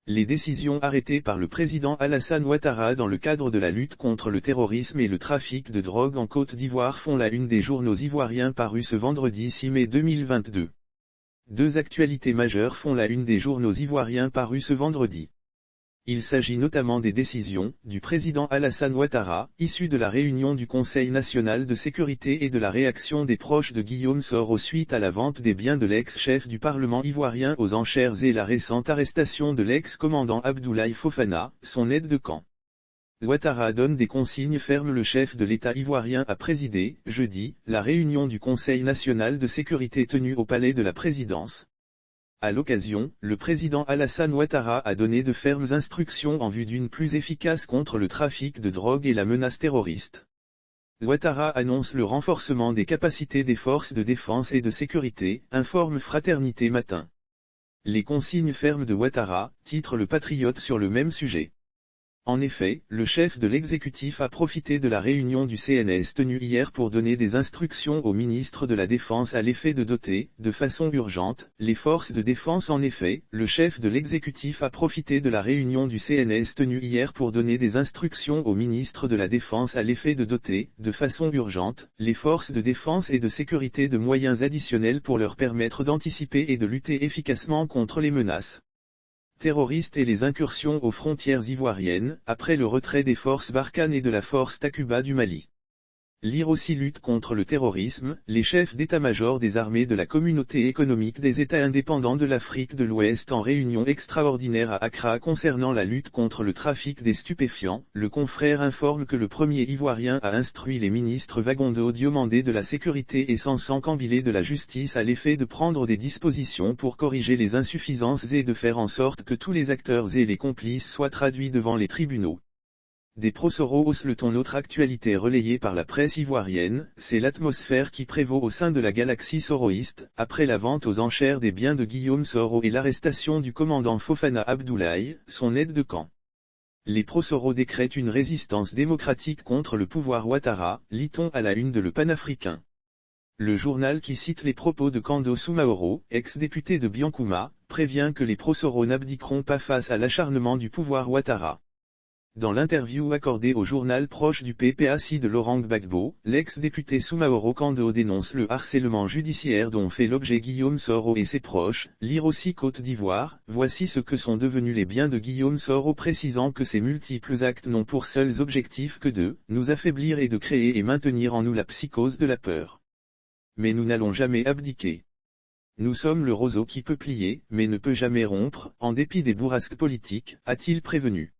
Les décisions arrêtées par le président Alassane Ouattara dans le cadre de la lutte contre le terrorisme et le trafic de drogue en Côte d'Ivoire font la une des journaux ivoiriens parus ce vendredi 6 mai 2022. Deux actualités majeures font la une des journaux ivoiriens parus ce vendredi. Il s'agit notamment des décisions du président Alassane Ouattara, issues de la réunion du Conseil national de sécurité et de la réaction des proches de Guillaume Soro suite à la vente des biens de l'ex-chef du Parlement ivoirien aux enchères et la récente arrestation de l'ex-commandant Abdoulaye Fofana, son aide de camp. Ouattara donne des consignes fermes. Le chef de l'État ivoirien a présidé, jeudi, la réunion du Conseil national de sécurité tenue au palais de la présidence. À l'occasion, le président Alassane Ouattara a donné de fermes instructions en vue d'une plus efficace contre le trafic de drogue et la menace terroriste. Ouattara annonce le renforcement des capacités des forces de défense et de sécurité, informe Fraternité Matin. Les consignes fermes de Ouattara, titre Le Patriote sur le même sujet. En effet, le chef de l'exécutif a profité de la réunion du CNS tenue hier pour donner des instructions au ministre de la Défense à l'effet de doter, de façon urgente, les forces de défense. En effet, le chef de l'exécutif a profité de la réunion du CNS tenue hier pour donner des instructions au ministre de la Défense à l'effet de doter, de façon urgente, les forces de défense et de sécurité de moyens additionnels pour leur permettre d'anticiper et de lutter efficacement contre les menaces terroristes et les incursions aux frontières ivoiriennes, après le retrait des forces Barkhane et de la force Takuba du Mali. Lire aussi lutte contre le terrorisme, les chefs d'état-major des armées de la Communauté économique des États indépendants de l'Afrique de l'Ouest en réunion extraordinaire à Accra concernant la lutte contre le trafic des stupéfiants. Le confrère informe que le premier ivoirien a instruit les ministres Wagondo Diomandé de la Sécurité et Sansan Kambilé de la Justice à l'effet de prendre des dispositions pour corriger les insuffisances et de faire en sorte que tous les acteurs et les complices soient traduits devant les tribunaux. Des pro-Soro haussent le ton. Autre actualité relayée par la presse ivoirienne, c'est l'atmosphère qui prévaut au sein de la galaxie soroïste, après la vente aux enchères des biens de Guillaume Soro et l'arrestation du commandant Fofana Abdoulaye, son aide de camp. Les pro-Soro décrètent une résistance démocratique contre le pouvoir Ouattara, lit-on à la une de Le Panafricain. Le journal qui cite les propos de Kando Soumaoro, ex-député de Biankouma, prévient que les pro-Soro n'abdiqueront pas face à l'acharnement du pouvoir Ouattara. Dans l'interview accordée au journal proche du PPAC de Laurent Gbagbo, l'ex-député Soumaoro Kando dénonce le harcèlement judiciaire dont fait l'objet Guillaume Soro et ses proches. Lire aussi Côte d'Ivoire, voici ce que sont devenus les biens de Guillaume Soro, précisant que ces multiples actes n'ont pour seuls objectifs que de nous affaiblir et de créer et maintenir en nous la psychose de la peur. Mais nous n'allons jamais abdiquer. Nous sommes le roseau qui peut plier, mais ne peut jamais rompre, en dépit des bourrasques politiques, a-t-il prévenu.